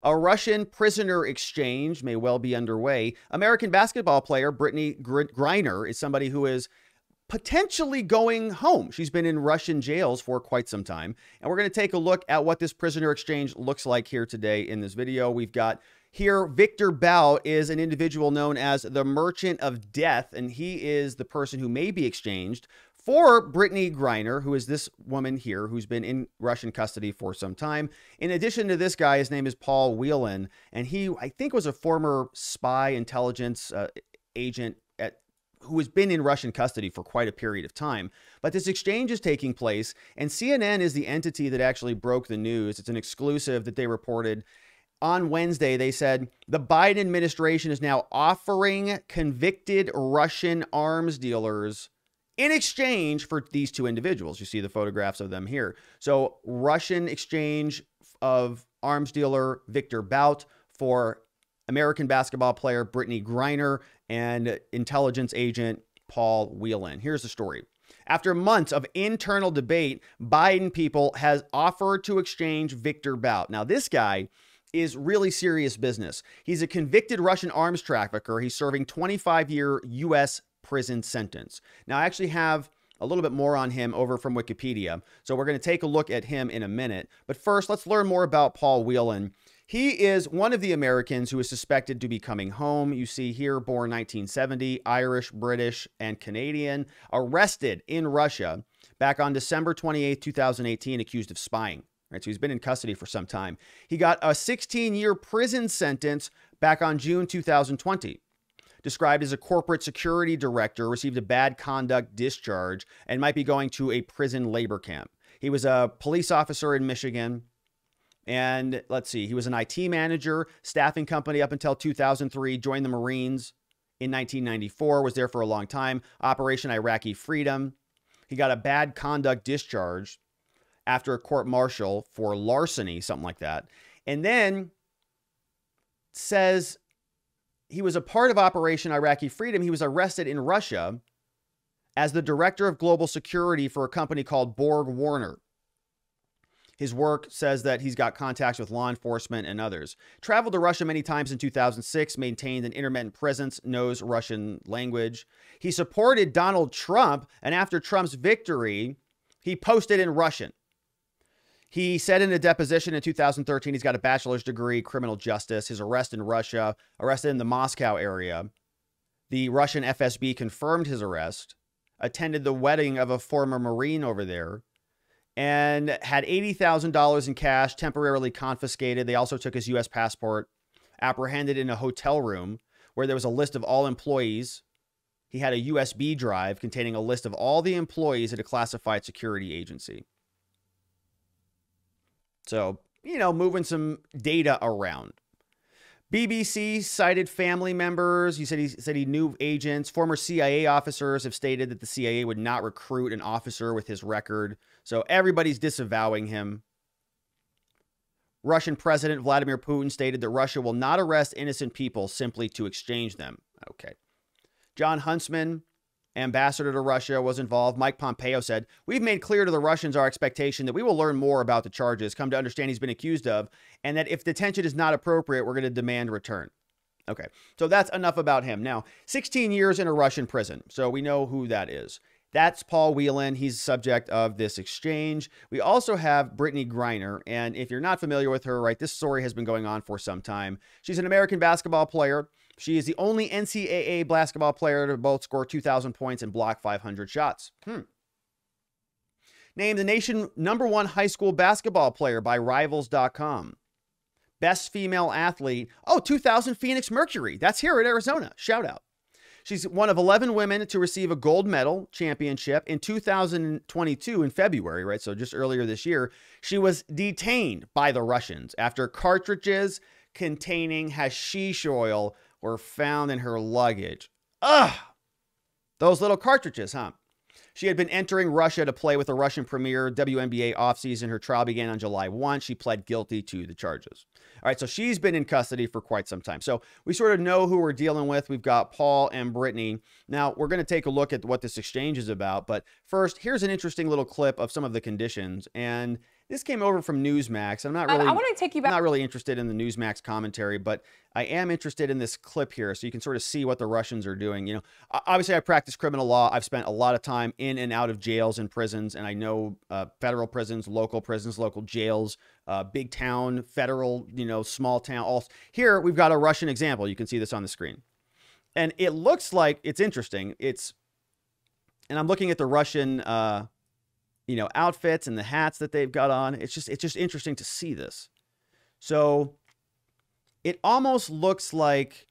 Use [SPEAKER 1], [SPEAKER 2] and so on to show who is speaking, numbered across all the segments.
[SPEAKER 1] A Russian prisoner exchange may well be underway. American basketball player Brittney Griner is somebody who is potentially going home. She's been in Russian jails for quite some time. And we're going to take a look at what this prisoner exchange looks like here today in this video. We've got here Viktor Bout is an individual known as the Merchant of Death, and he is the person who may be exchanged for Brittney Griner, who is this woman here who's been in Russian custody for some time. In addition to this guy, his name is Paul Whelan, and he, I think, was a former spy intelligence agent who has been in Russian custody for quite a period of time. But this exchange is taking place, and CNN is the entity that actually broke the news. It's an exclusive that they reported. On Wednesday, they said the Biden administration is now offering convicted Russian arms dealers in exchange for these two individuals. You see the photographs of them here. So Russian exchange of arms dealer Viktor Bout for American basketball player Brittney Griner and intelligence agent Paul Whelan. Here's the story. After months of internal debate, Biden people has offered to exchange Viktor Bout. Now, this guy is really serious business. He's a convicted Russian arms trafficker. He's serving 25-year U.S. prison sentence. Now, I actually have a little bit more on him over from Wikipedia, so we're going to take a look at him in a minute. But first, let's learn more about Paul Whelan. He is one of the Americans who is suspected to be coming home. You see here, born 1970, Irish, British, and Canadian, arrested in Russia back on December 28, 2018, accused of spying. Right, so he's been in custody for some time. He got a 16-year prison sentence back on June 2020. Described as a corporate security director, received a bad conduct discharge, and might be going to a prison labor camp. He was a police officer in Michigan. And let's see, he was an IT manager, staffing company up until 2003, joined the Marines in 1994, was there for a long time, Operation Iraqi Freedom. He got a bad conduct discharge after a court-martial for larceny, something like that. And then says he was a part of Operation Iraqi Freedom. He was arrested in Russia as the director of global security for a company called Borg Warner. His work says that he's got contacts with law enforcement and others. Traveled to Russia many times in 2006, maintained an intermittent presence, knows Russian language. He supported Donald Trump, and after Trump's victory, he posted in Russian. He said in a deposition in 2013, he's got a bachelor's degree, criminal justice. His arrest in Russia, arrested in the Moscow area. The Russian FSB confirmed his arrest, attended the wedding of a former Marine over there, and had $80,000 in cash temporarily confiscated. They also took his U.S. passport, apprehended in a hotel room where there was a list of all employees. He had a USB drive containing a list of all the employees at a classified security agency. So, you know, moving some data around. BBC cited family members. He said he knew agents. Former CIA officers have stated that the CIA would not recruit an officer with his record. So everybody's disavowing him. Russian President Vladimir Putin stated that Russia will not arrest innocent people simply to exchange them. Okay. John Huntsman, ambassador to Russia, was involved. Mike Pompeo said, "We've made clear to the Russians our expectation that we will learn more about the charges, come to understand he's been accused of, and that if detention is not appropriate, we're going to demand return." Okay, so that's enough about him. Now, 16 years in a Russian prison, so we know who that is. That's Paul Whelan. He's the subject of this exchange. We also have Brittney Griner, and if you're not familiar with her, right, this story has been going on for some time. She's an American basketball player. She is the only NCAA basketball player to both score 2,000 points and block 500 shots. Named the nation #1 high school basketball player by Rivals.com. Best female athlete. Oh, 2000 Phoenix Mercury. That's here at Arizona. Shout out. She's one of 11 women to receive a gold medal championship in 2022 in February, right? So just earlier this year, she was detained by the Russians after cartridges containing hashish oil were found in her luggage. Ugh! Those little cartridges, huh? She had been entering Russia to play with the Russian premier WNBA offseason. Her trial began on July 1. She pled guilty to the charges. All right, so she's been in custody for quite some time. So we sort of know who we're dealing with. We've got Paul and Brittney. Now, we're going to take a look at what this exchange is about. But first, here's an interesting little clip of some of the conditions. And This came over from Newsmax.
[SPEAKER 2] I want to take you back.
[SPEAKER 1] Not really interested in the Newsmax commentary, but I am interested in this clip here, so you can sort of see what the Russians are doing. You know, obviously, I practice criminal law. I've spent a lot of time in and out of jails and prisons, and I know federal prisons, local jails, big town, federal, you know, small town. All here, we've got a Russian example. You can see this on the screen, and it looks like it's interesting. And I'm looking at the Russian. You know, outfits and the hats that they've got on. It's just interesting to see this. So it almost looks like,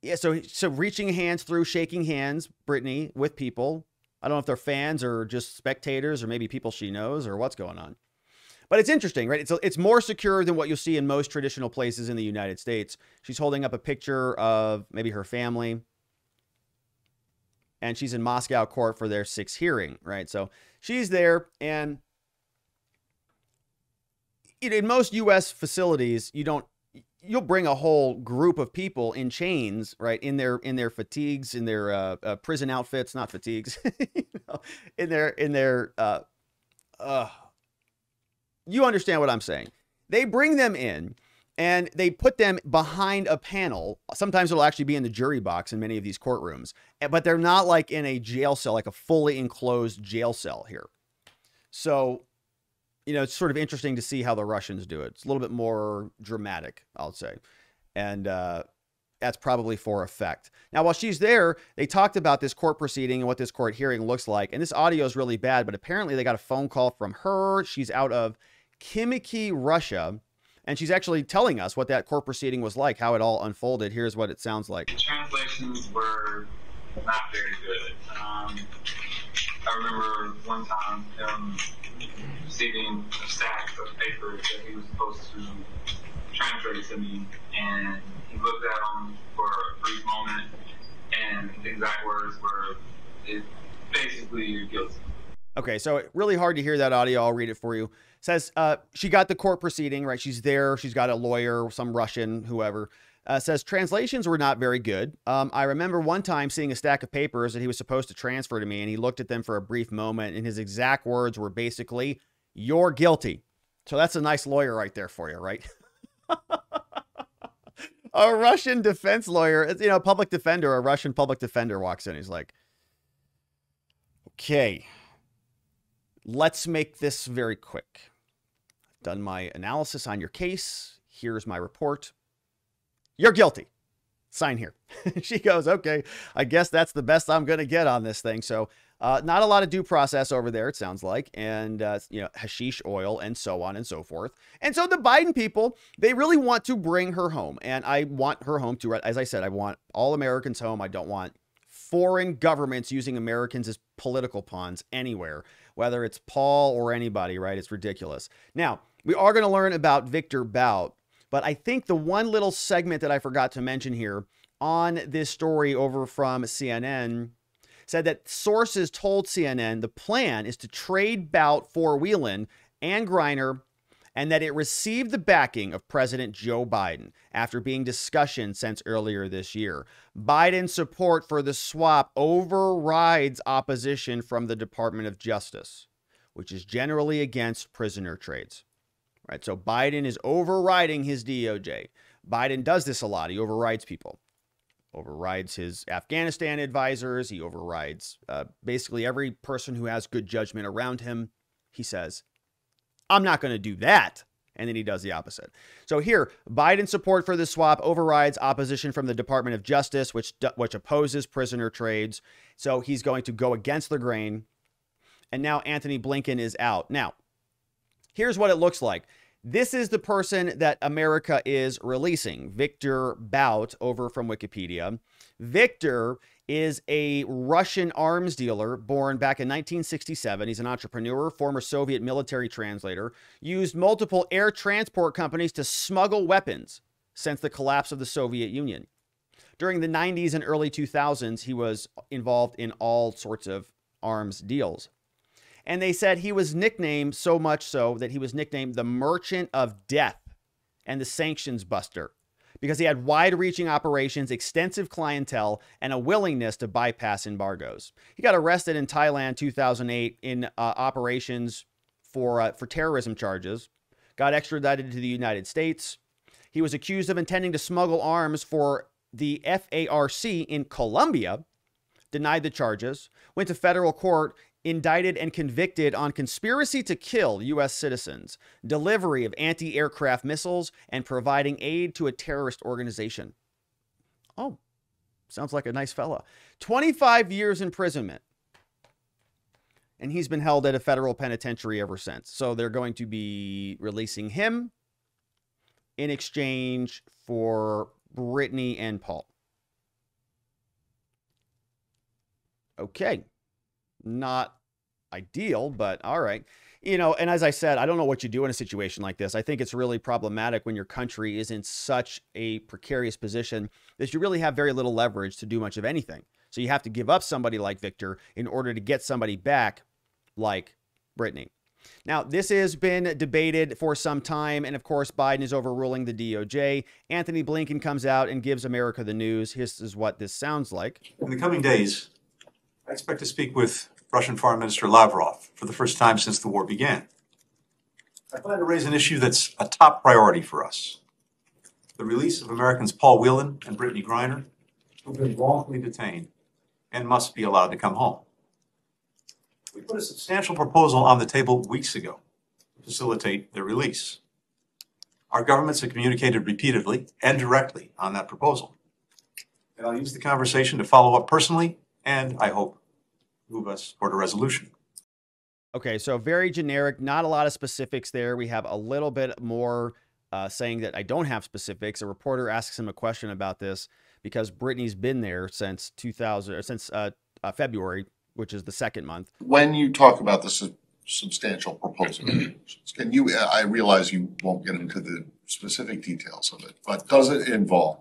[SPEAKER 1] yeah, so reaching hands through, shaking hands, Brittney, with people. I don't know if they're fans or just spectators or maybe people she knows or what's going on. But it's interesting, right? It's more secure than what you'll see in most traditional places in the United States. She's holding up a picture of maybe her family. And she's in Moscow court for their 6th hearing, right? So she's there, and in most U.S. facilities, you'll bring a whole group of people in chains, right? In their fatigues, in their prison outfits, not fatigues, you know, in their you understand what I'm saying? They bring them in. And they put them behind a panel. Sometimes it'll actually be in the jury box in many of these courtrooms. But they're not like in a jail cell, like a fully enclosed jail cell here. So, you know, it's sort of interesting to see how the Russians do it. It's a little bit more dramatic, I'll say. And that's probably for effect. Now, while she's there, they talked about this court proceeding and what this court hearing looks like. And this audio is really bad, but apparently they got a phone call from her. She's out of Kimiki, Russia. And she's actually telling us what that court proceeding was like, how it all unfolded. Here's what it sounds like.
[SPEAKER 3] The translations were not very good. I remember one time him receiving a stack of papers that he was supposed to translate to me, and he looked at them for a brief moment, and the exact words were, basically, you're guilty.
[SPEAKER 1] Okay, so really hard to hear that audio. I'll read it for you. It says she got the court proceeding, right? She's there. She's got a lawyer, some Russian, whoever. Says translations were not very good. I remember one time seeing a stack of papers that he was supposed to transfer to me, and he looked at them for a brief moment, and his exact words were basically, "You're guilty." So that's a nice lawyer right there for you, right? A Russian defense lawyer, you know, public defender, a Russian public defender walks in. He's like, okay, let's make this very quick. I've done my analysis on your case. Here's my report. You're guilty. Sign here. She goes, okay, I guess that's the best I'm going to get on this thing. So not a lot of due process over there, it sounds like. And, you know, hashish oil and so on and so forth. And so the Biden people, they really want to bring her home. And I want her home too. As I said, I want all Americans home. I don't want foreign governments using Americans as political pawns anywhere, whether it's Paul or anybody, right? It's ridiculous. Now, we are going to learn about Viktor Bout, but I think the one little segment that I forgot to mention here on this story over from CNN said that sources told CNN the plan is to trade Bout for Whelan and Griner, and that it received the backing of President Joe Biden after being discussion since earlier this year. Biden's support for the swap overrides opposition from the Department of Justice, which is generally against prisoner trades. Right? So Biden is overriding his DOJ. Biden does this a lot. He overrides people. Overrides his Afghanistan advisors. He overrides basically every person who has good judgment around him. He says, I'm not going to do that. And then he does the opposite. So here, Biden's support for the swap overrides opposition from the Department of Justice, which opposes prisoner trades. So he's going to go against the grain. And now Anthony Blinken is out. Now, here's what it looks like. This is the person that America is releasing, Viktor Bout, over from Wikipedia. Viktor is a Russian arms dealer born back in 1967. He's an entrepreneur, former Soviet military translator, used multiple air transport companies to smuggle weapons since the collapse of the Soviet Union. During the 90s and early 2000s, he was involved in all sorts of arms deals. And they said he was nicknamed so much so that he was nicknamed the Merchant of Death and the Sanctions Buster because he had wide-reaching operations, extensive clientele, and a willingness to bypass embargoes. He got arrested in Thailand 2008 in operations for terrorism charges, got extradited to the United States. He was accused of intending to smuggle arms for the FARC in Colombia, denied the charges, went to federal court, indicted and convicted on conspiracy to kill U.S. citizens, delivery of anti-aircraft missiles, and providing aid to a terrorist organization. Oh, sounds like a nice fella. 25 years imprisonment. And he's been held at a federal penitentiary ever since. So they're going to be releasing him in exchange for Brittney and Paul. Okay. Not ideal, but all right. You know, and as I said, I don't know what you do in a situation like this. I think it's really problematic when your country is in such a precarious position that you really have very little leverage to do much of anything. So you have to give up somebody like Viktor in order to get somebody back like Brittney. Now, this has been debated for some time, and of course, Biden is overruling the DOJ. Anthony Blinken comes out and gives America the news. This is what this sounds like.
[SPEAKER 2] In the coming days, I expect to speak with Russian Foreign Minister Lavrov for the first time since the war began. I plan to raise an issue that's a top priority for us. The release of Americans Paul Whelan and Brittney Griner, who've been wrongfully detained and must be allowed to come home. We put a substantial proposal on the table weeks ago to facilitate their release. Our governments have communicated repeatedly and directly on that proposal. And I'll use the conversation to follow up personally and, I hope, move us toward a resolution.
[SPEAKER 1] Okay, so very generic, not a lot of specifics there. We have a little bit more saying that I don't have specifics. A reporter asks him a question about this because Brittney's been there since February, which is the second month.
[SPEAKER 4] When you talk about the substantial proposal, can you? I realize you won't get into the specific details of it, but does it involve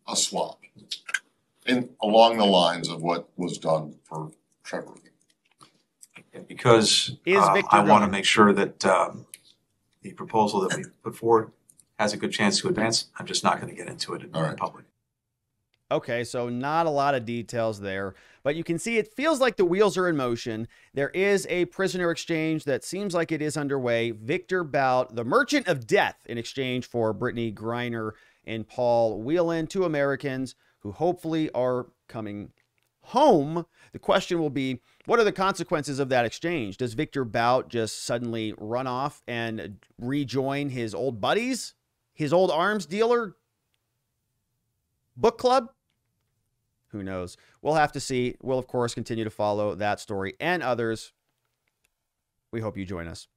[SPEAKER 4] a swap along the lines of what was done for Trevor?
[SPEAKER 2] Because I want to make sure that the proposal that we put forward has a good chance to advance. I'm just not going to get into it in public.
[SPEAKER 1] Okay, so not a lot of details there, but you can see it feels like the wheels are in motion. There is a prisoner exchange that seems like it is underway. Viktor Bout, the merchant of death, in exchange for Brittney Griner and Paul Whelan, two Americans who hopefully are coming home. The question will be, what are the consequences of that exchange? Does Viktor Bout just suddenly run off and rejoin his old buddies, his old arms dealer book club? Who knows? We'll have to see. We'll, of course, continue to follow that story and others. We hope you join us.